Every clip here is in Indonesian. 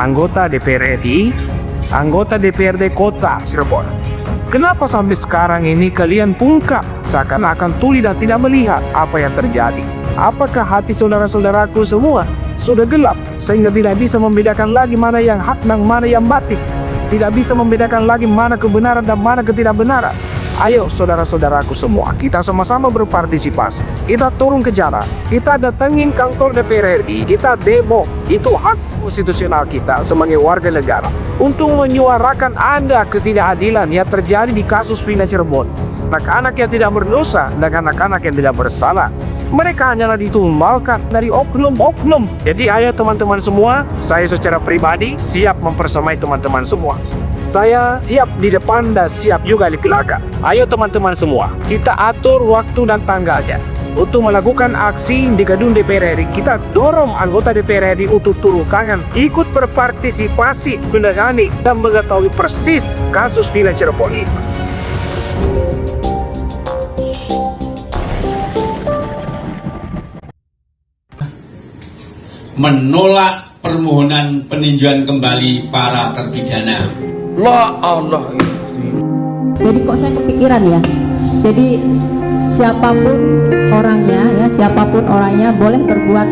anggota DPR RI, anggota DPRD Kota Cirebon. Kenapa sampai sekarang ini kalian bungkam seakan-akan tuli dan tidak melihat apa yang terjadi? Apakah hati saudara-saudaraku semua sudah gelap sehingga tidak bisa membedakan lagi mana yang hak dan mana yang batil? Tidak bisa membedakan lagi mana kebenaran dan mana ketidakbenaran? Ayo saudara-saudaraku semua, kita sama-sama berpartisipasi. Kita turun ke jalan, kita datengin kantor DPR RI, kita demo. Itu hak konstitusional kita sebagai warga negara untuk menyuarakan ada ketidakadilan yang terjadi di kasus Vina Cirebon. Anak-anak yang tidak berdosa dan anak-anak yang tidak bersalah, mereka hanyalah ditumbalkan dari oknum-oknum. Jadi ayo teman-teman semua, saya secara pribadi siap mempersamai teman-teman semua. Saya siap di depan dan siap juga di belakang. Ayo teman-teman semua, kita atur waktu dan tanggalnya untuk melakukan aksi di gedung DPR RI. Kita dorong anggota DPR RI untuk turun tangan, ikut berpartisipasi, menangani dan mengetahui persis kasus Vina Cirebon ini. Menolak permohonan peninjauan kembali para terpidana. La Allah. Jadi kok saya kepikiran ya. Jadi siapapun orangnya boleh berbuat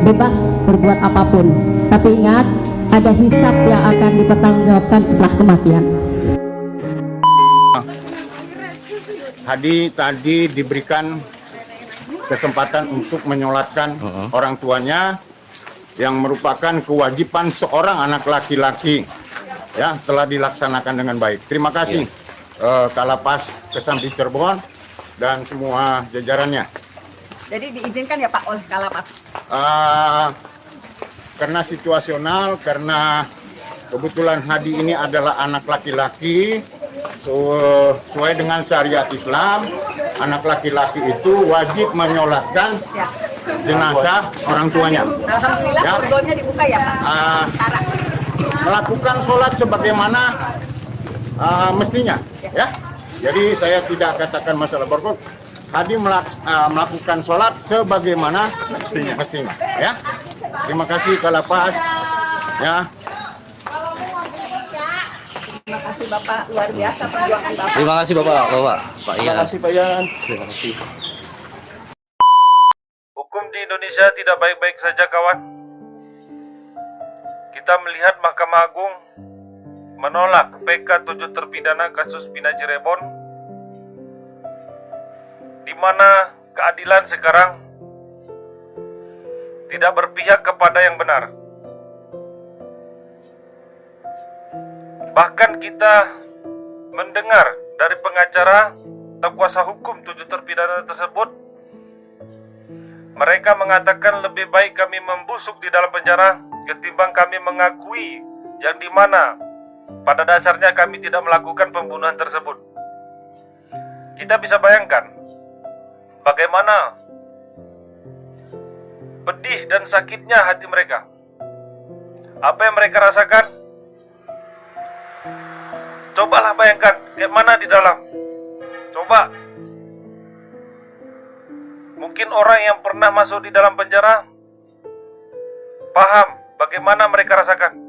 bebas berbuat apapun. Tapi ingat, ada hisab yang akan dipertanggungjawabkan setelah kematian. Hadi tadi diberikan kesempatan untuk menyolatkan orang tuanya yang merupakan kewajiban seorang anak laki-laki, ya, telah dilaksanakan dengan baik. Terima kasih Kalapas Kesambi Cirebon dan semua jajarannya. Jadi diizinkan ya Pak oleh Kalapas? Karena situasional, karena kebetulan Hadi ini adalah anak laki-laki, sesuai dengan syariat Islam, anak laki-laki itu wajib menyolatkan jenazah orang tuanya. Alhamdulillah Ya. koridornya dibuka ya Pak? Sekarang. Melakukan sholat sebagaimana mestinya, ya. Jadi saya tidak katakan masalah berkor. Hadi melakukan sholat sebagaimana mestinya, ya. Terima kasih Kalapas, ya. Terima kasih Bapak, luar biasa perjuangan Bapak. Terima kasih Bapak Ian. Terima kasih Pak Yan. Terima kasih. Hukum di Indonesia tidak baik-baik saja, kawan. Kita melihat Mahkamah Agung menolak PK 7 terpidana kasus Vina Cirebon, di mana keadilan sekarang tidak berpihak kepada yang benar. Bahkan kita mendengar dari pengacara atau kuasa hukum 7 terpidana tersebut, mereka mengatakan lebih baik kami membusuk di dalam penjara ketimbang kami mengakui yang dimana pada dasarnya kami tidak melakukan pembunuhan tersebut. Kita bisa bayangkan bagaimana pedih dan sakitnya hati mereka. Apa yang mereka rasakan? Cobalah bayangkan kayak mana di dalam. Coba. Mungkin orang yang pernah masuk di dalam penjara paham bagaimana mereka rasakan.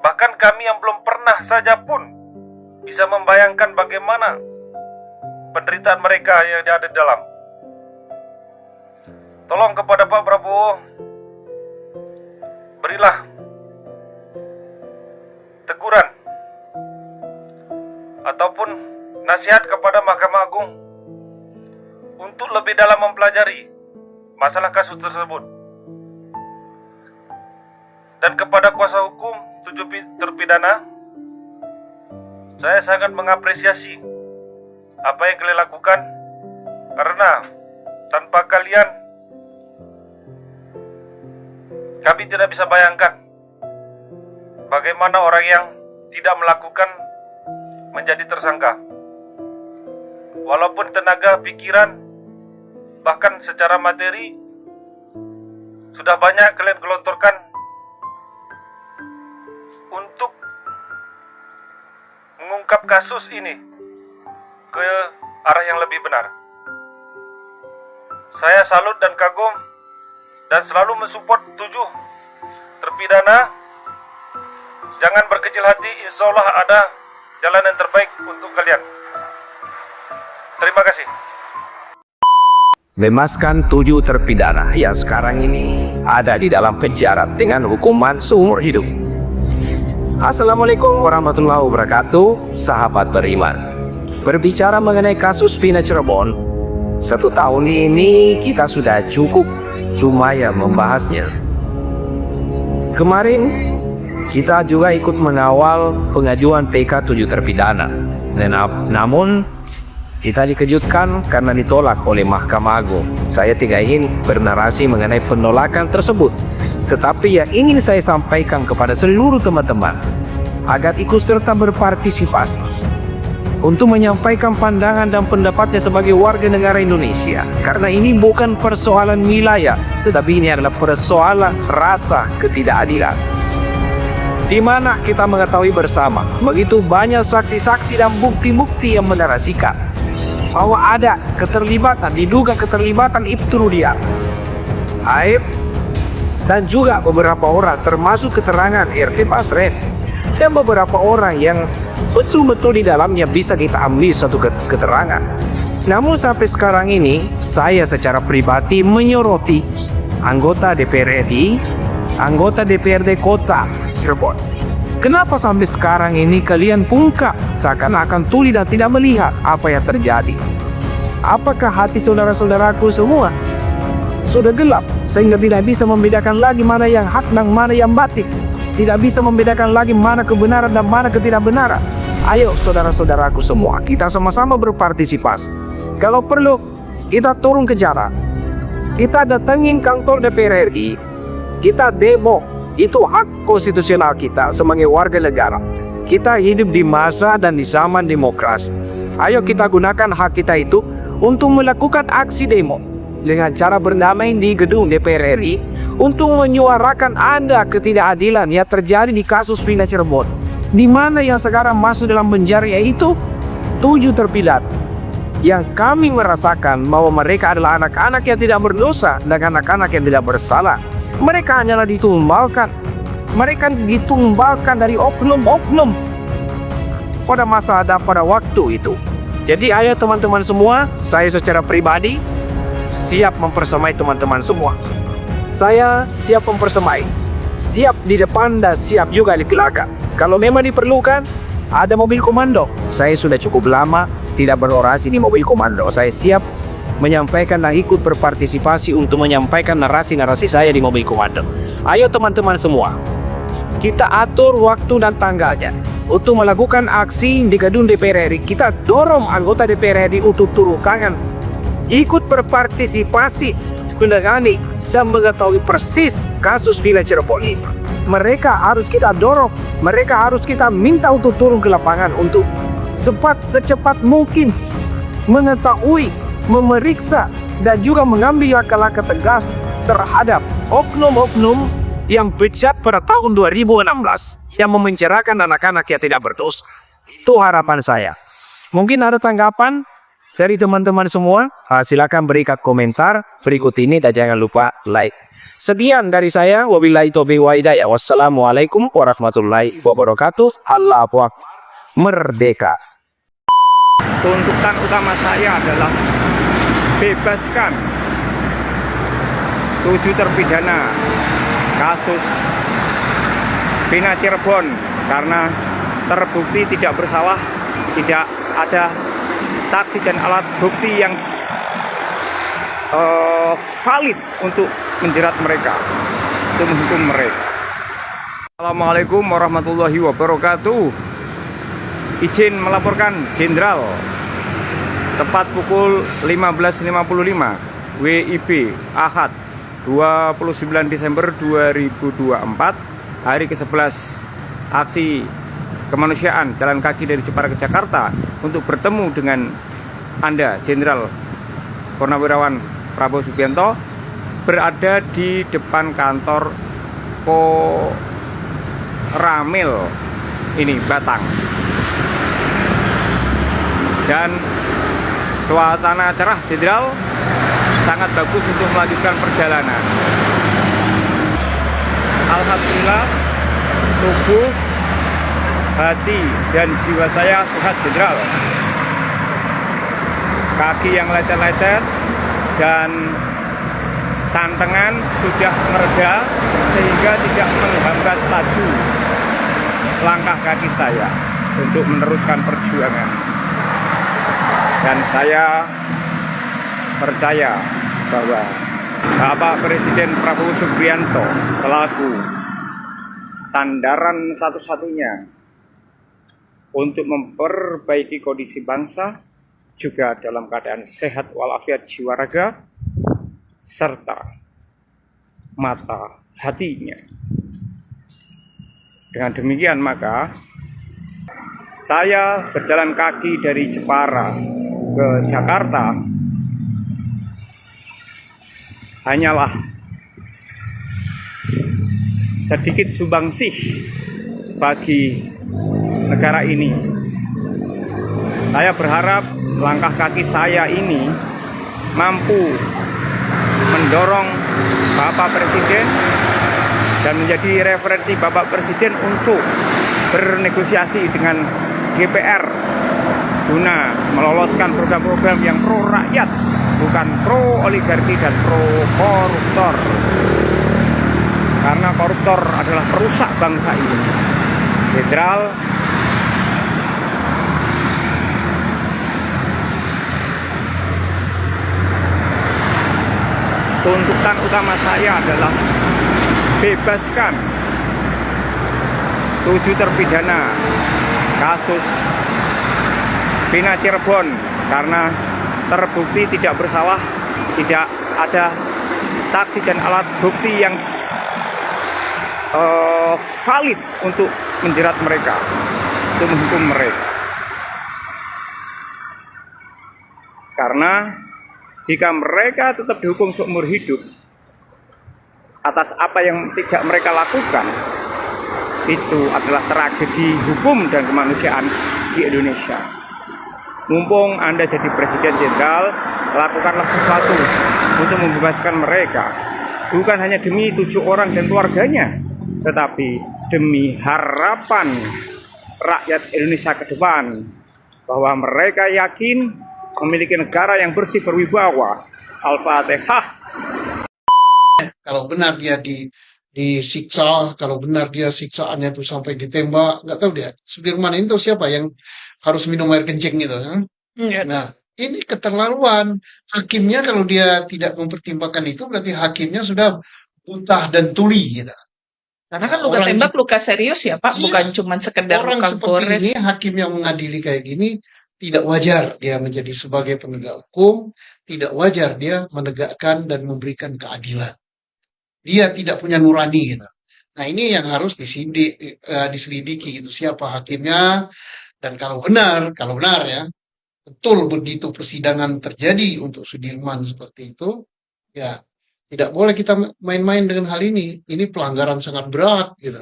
Bahkan kami yang belum pernah saja pun bisa membayangkan bagaimana penderitaan mereka yang ada di dalam. Tolong kepada Pak Prabowo, berilah teguran ataupun nasihat kepada Mahkamah Agung untuk lebih dalam mempelajari masalah kasus tersebut. Dan kepada kuasa hukum 7 terpidana, saya sangat mengapresiasi apa yang kalian lakukan, karena tanpa kalian kami tidak bisa bayangkan bagaimana orang yang tidak melakukan menjadi tersangka. Walaupun tenaga, pikiran, bahkan secara materi sudah banyak kalian gelontorkan untuk mengungkap kasus ini ke arah yang lebih benar. Saya salut dan kagum dan selalu mensupport 7 terpidana Jangan berkecil hati, insya Allah ada jalan yang terbaik untuk kalian. Terima kasih. Bebaskan 7 terpidana yang sekarang ini ada di dalam penjara dengan hukuman seumur hidup. Assalamualaikum warahmatullahi wabarakatuh, sahabat beriman. Berbicara mengenai kasus Vina Cirebon, 1 tahun ini kita sudah cukup lumayan membahasnya. Kemarin kita juga ikut mengawal pengajuan PK 7 terpidana. Namun kita dikejutkan karena ditolak oleh Mahkamah Agung. Saya tidak ingin bernarasi mengenai penolakan tersebut, tetapi yang ingin saya sampaikan kepada seluruh teman-teman agar ikut serta berpartisipasi untuk menyampaikan pandangan dan pendapatnya sebagai warga negara Indonesia. Karena ini bukan persoalan wilayah, tetapi ini adalah persoalan rasa ketidakadilan, di mana kita mengetahui bersama begitu banyak saksi-saksi dan bukti-bukti yang menarasikan bahwa ada keterlibatan, diduga keterlibatan Ibtu Rudiat, Aib, dan juga beberapa orang termasuk keterangan RT Pasren dan beberapa orang yang betul-betul di dalamnya bisa kita ambil satu keterangan. Namun sampai sekarang ini saya secara pribadi menyoroti anggota DPR RI, anggota DPRD Kota Cirebon. Kenapa sampai sekarang ini kalian pungkap seakan-akan tuli dan tidak melihat apa yang terjadi? Apakah hati saudara-saudaraku semua sudah gelap sehingga tidak bisa membedakan lagi mana yang hak dan mana yang batil? Tidak bisa membedakan lagi mana kebenaran dan mana ketidakbenaran? Ayo saudara-saudaraku semua, kita sama-sama berpartisipasi. Kalau perlu, kita turun ke jalan. Kita datengin kantor DPR RI. Kita demo. Itu hak konstitusional kita sebagai warga negara. Kita hidup di masa dan di zaman demokrasi. Ayo kita gunakan hak kita itu untuk melakukan aksi demo dengan cara berdamai di gedung DPR RI untuk menyuarakan ada ketidakadilan yang terjadi di kasus Vina Cirebon, di mana yang sekarang masuk dalam penjara yaitu 7 terpidana yang kami merasakan bahwa mereka adalah anak-anak yang tidak berdosa dan anak-anak yang tidak bersalah. Mereka hanyalah ditumbalkan. Mereka ditumbalkan dari oknum-oknum pada waktu itu. Jadi ayo teman-teman semua, saya secara pribadi siap mempersemai teman-teman semua. Saya siap mempersemai, siap di depan dan siap juga di belakang. Kalau memang diperlukan, ada mobil komando. Saya sudah cukup lama tidak berorasi di mobil komando. Saya siap menyampaikan dan ikut berpartisipasi untuk menyampaikan narasi-narasi saya di mobil komando. Ayo teman-teman semua, kita atur waktu dan tanggalnya untuk melakukan aksi di gedung DPR RI. Kita dorong anggota DPR RI untuk turun tangan, ikut berpartisipasi, menangani dan mengetahui persis kasus Vina Cirebon ini. Mereka harus kita dorong, mereka harus kita minta untuk turun ke lapangan untuk secepat mungkin mengetahui, memeriksa dan juga mengambil langkah-langkah tegas terhadap oknum-oknum yang bejat pada tahun 2016 yang memenjarakan anak-anak yang tidak berdosa. Itu harapan saya. Mungkin ada tanggapan dari teman-teman semua? Silakan berikan komentar berikut ini dan jangan lupa like. Sekian dari saya. Wabillahi taufiq wal hidayah. Wassalamualaikum warahmatullahi wabarakatuh. Allahu Akbar. Merdeka. Tuntutan utama saya adalah bebaskan 7 terpidana kasus Vina Cirebon karena terbukti tidak bersalah, tidak ada saksi dan alat bukti yang valid untuk menjerat mereka, untuk menghukum mereka. Assalamualaikum warahmatullahi wabarakatuh. Izin melaporkan Jenderal tepat pukul 15.55 WIB Ahad 29 Desember 2024, hari ke-11 aksi kemanusiaan jalan kaki dari Jepara ke Jakarta untuk bertemu dengan Anda, Jenderal Purnawirawan Prabowo Subianto, berada di depan kantor Koramil ini Batang. Dan suasana cerah, Jenderal, sangat bagus untuk melanjutkan perjalanan. Alhamdulillah, tubuh hati dan jiwa saya sehat, Jenderal. Kaki yang lecet-lecet dan cantengan sudah mereda sehingga tidak menghambat laju langkah kaki saya untuk meneruskan perjuangan. Dan saya percaya bahwa Bapak Presiden Prabowo Subianto selaku sandaran satu-satunya untuk memperbaiki kondisi bangsa juga dalam keadaan sehat walafiat jiwa raga serta mata hatinya. Dengan demikian maka saya berjalan kaki dari Jepara ke Jakarta hanyalah sedikit sumbangsih bagi negara ini. Saya berharap langkah kaki saya ini mampu mendorong Bapak Presiden dan menjadi referensi Bapak Presiden untuk bernegosiasi dengan DPR guna meloloskan program-program yang pro rakyat, bukan pro oligarki dan pro koruptor. Karena koruptor adalah perusak bangsa ini. Jenderal, tuntutan utama saya adalah bebaskan 7 terpidana kasus Bina Cirebon karena terbukti tidak bersalah, tidak ada saksi dan alat bukti yang valid untuk menjerat mereka, untuk menghukum mereka. Karena jika mereka tetap dihukum seumur hidup atas apa yang tidak mereka lakukan, itu adalah tragedi hukum dan kemanusiaan di Indonesia. Mumpung Anda jadi Presiden Jenderal, lakukanlah sesuatu untuk membebaskan mereka. Bukan hanya demi 7 orang dan keluarganya, tetapi demi harapan rakyat Indonesia ke depan, bahwa mereka yakin memiliki negara yang bersih berwibawa. Al-Fatihah. Kalau benar dia disiksa, kalau benar dia siksaannya itu sampai ditembak, nggak tahu dia. Sudirman ini tahu siapa yang harus minum air kencing gitu. Nah, ini keterlaluan. Hakimnya kalau dia tidak mempertimbangkan itu, berarti hakimnya sudah buta dan tuli gitu. Karena kan luka tembak luka serius ya Pak, iya, bukan cuma sekedar orang luka seperti gores. ini, hakim yang mengadili kayak gini, tidak wajar dia menjadi sebagai penegak hukum, tidak wajar dia menegakkan dan memberikan keadilan. Dia tidak punya nurani gitu. Nah ini yang harus diselidiki gitu, siapa hakimnya, dan kalau benar ya, betul begitu persidangan terjadi untuk Sudirman seperti itu, ya tidak boleh kita main-main dengan hal ini. Ini pelanggaran sangat berat gitu.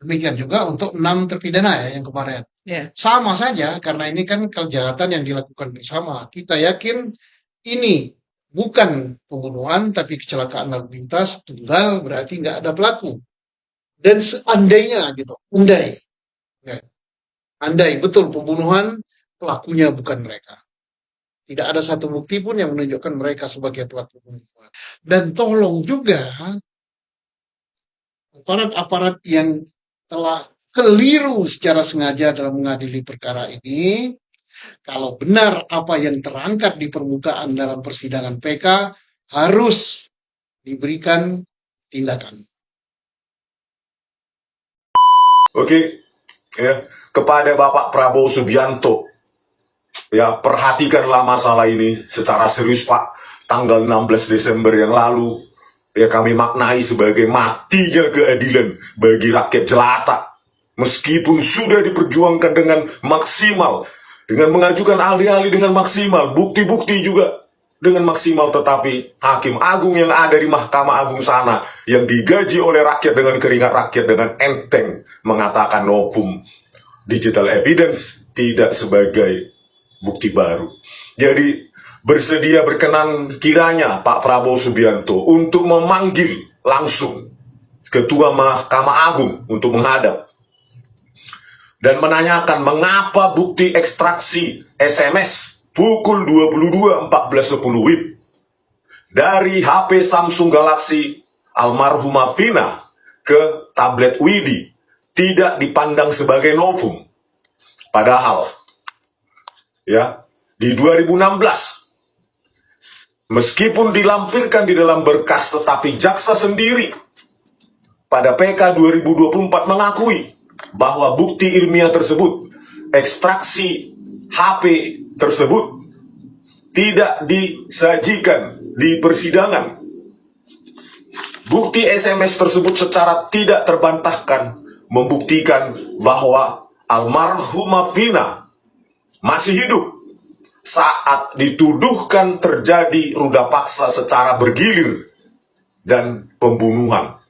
Demikian juga untuk 6 terpidana ya yang kemarin. Yeah. Sama saja karena ini kan kejahatan yang dilakukan bersama. Kita yakin ini bukan pembunuhan tapi kecelakaan lalu lintas tunggal, berarti nggak ada pelaku. Dan seandainya gitu, andai betul pembunuhan, pelakunya bukan mereka. Tidak ada satu bukti pun yang menunjukkan mereka sebagai pelaku pembunuhan. Dan tolong juga aparat-aparat yang telah keliru secara sengaja dalam mengadili perkara ini, kalau benar apa yang terangkat di permukaan dalam persidangan PK harus diberikan tindakan. Oke, ya, kepada Bapak Prabowo Subianto, ya perhatikanlah masalah ini secara serius Pak. Tanggal 16 Desember yang lalu, ya kami maknai sebagai matinya keadilan bagi rakyat jelata. Meskipun sudah diperjuangkan dengan maksimal, dengan mengajukan ahli-ahli dengan maksimal, bukti-bukti juga dengan maksimal, tetapi Hakim Agung yang ada di Mahkamah Agung sana, yang digaji oleh rakyat dengan keringat rakyat, dengan enteng mengatakan novum digital evidence tidak sebagai bukti baru. Jadi bersedia berkenan kiranya Pak Prabowo Subianto untuk memanggil langsung Ketua Mahkamah Agung untuk menghadap dan menanyakan mengapa bukti ekstraksi SMS pukul 22.14.10 WIB dari HP Samsung Galaxy almarhumah Vina ke tablet Widi tidak dipandang sebagai novum. Padahal ya, di 2016 meskipun dilampirkan di dalam berkas, tetapi jaksa sendiri pada PK 2024 mengakui bahwa bukti ilmiah tersebut, ekstraksi HP tersebut tidak disajikan di persidangan. Bukti SMS tersebut secara tidak terbantahkan membuktikan bahwa almarhumah Vina masih hidup saat dituduhkan terjadi ruda paksa secara bergilir dan pembunuhan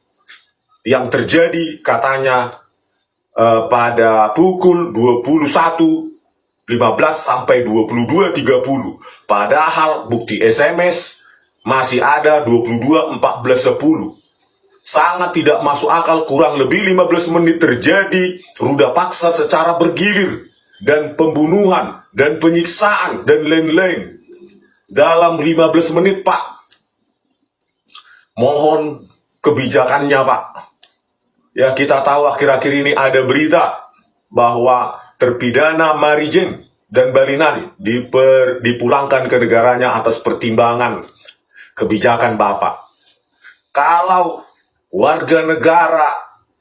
yang terjadi katanya pada pukul 21.15 sampai 22.30. Padahal bukti SMS masih ada 22.14.10. Sangat tidak masuk akal, kurang lebih 15 menit terjadi ruda paksa secara bergilir dan pembunuhan dan penyiksaan dan lain-lain dalam 15 menit, Pak. Mohon kebijakannya, Pak. Ya, kita tahu akhir-akhir ini ada berita bahwa terpidana Mary Jane dan Balinani dipulangkan ke negaranya atas pertimbangan kebijakan Bapak. Kalau warga negara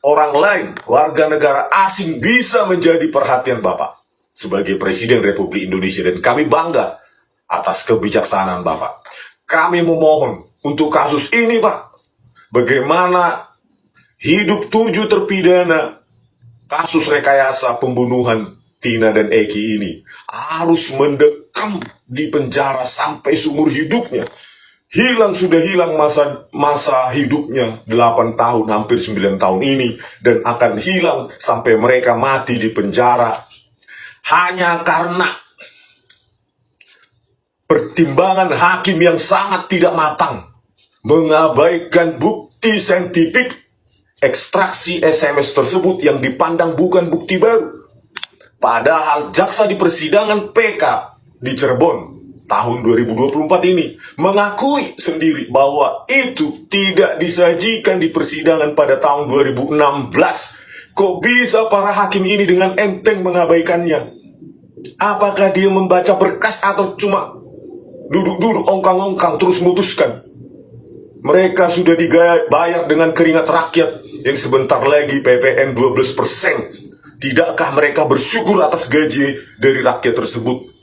orang lain, warga negara asing bisa menjadi perhatian Bapak sebagai Presiden Republik Indonesia, dan kami bangga atas kebijaksanaan Bapak. Kami memohon untuk kasus ini, Pak, bagaimana hidup 7 terpidana kasus rekayasa pembunuhan Tina dan Eki ini harus mendekam di penjara sampai seumur hidupnya. Sudah hilang masa hidupnya 8 tahun, hampir 9 tahun ini, dan akan hilang sampai mereka mati di penjara hanya karena pertimbangan hakim yang sangat tidak matang mengabaikan bukti saintifik ekstraksi SMS tersebut yang dipandang bukan bukti baru. Padahal jaksa di persidangan PK di Cirebon tahun 2024 ini mengakui sendiri bahwa itu tidak disajikan di persidangan pada tahun 2016. Kok bisa para hakim ini dengan enteng mengabaikannya? Apakah dia membaca berkas atau cuma duduk-duduk ongkang-ongkang terus memutuskan? Mereka sudah dibayar dengan keringat rakyat yang sebentar lagi PPN 12%. Tidakkah mereka bersyukur atas gaji dari rakyat tersebut?